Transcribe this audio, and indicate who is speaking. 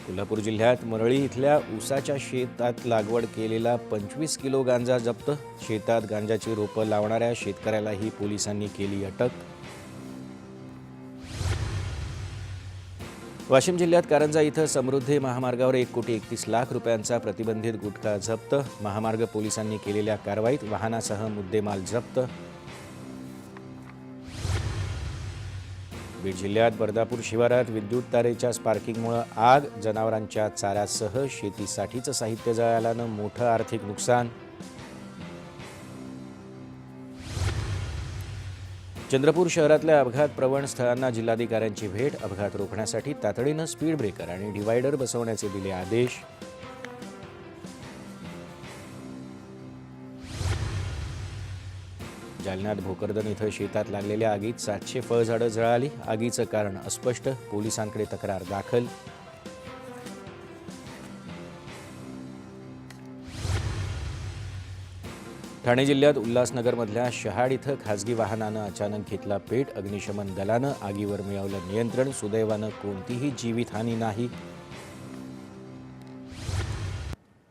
Speaker 1: कोल्हापूर जिल्ह्यात मरळी इथल्या ऊसाच्या शेतात लागवड केलेला 25 किलो गांजा जप्त. शेतात गांजाची रोपं लावणाऱ्या शेतकऱ्यालाही पोलिसांनी केली अटक. वाशिम जिल्ह्यात कारंजा इथं समृद्धी महामार्गावर 1,31,00,000 रुपयांचा प्रतिबंधित गुटखा जप्त. महामार्ग पोलिसांनी केलेल्या कारवाईत वाहनासह मुद्देमाल जप्त. बीड जिल्ह्यात बर्दापूर शिवारात विद्युत तारेच्या स्पार्किंगमुळे आग. जनावरांच्या चाऱ्यासह शेतीसाठीचं साहित्य जळाल्यानं मोठं आर्थिक नुकसान. चंद्रपूर शहरातल्या अपघात प्रवण स्थळांना जिल्हाधिकाऱ्यांची भेट. अपघात रोखण्यासाठी तातडीनं स्पीड ब्रेकर आणि डिव्हायडर बसवण्याचे दिले आदेश. जालन्यात भोकरदन इथं शेतात लागलेल्या आगीत 700 फळझाडं जळाली. आगीचं कारण अस्पष्ट. पोलिसांकडे तक्रार दाखल. ठाणे जिल्ह्यात उल्हासनगरमधल्या शहाड इथं खासगी वाहनानं अचानक घेतला पेट. अग्निशमन दलानं आगीवर मिळवलं नियंत्रण. सुदैवानं कोणतीही जीवितहानी नाही.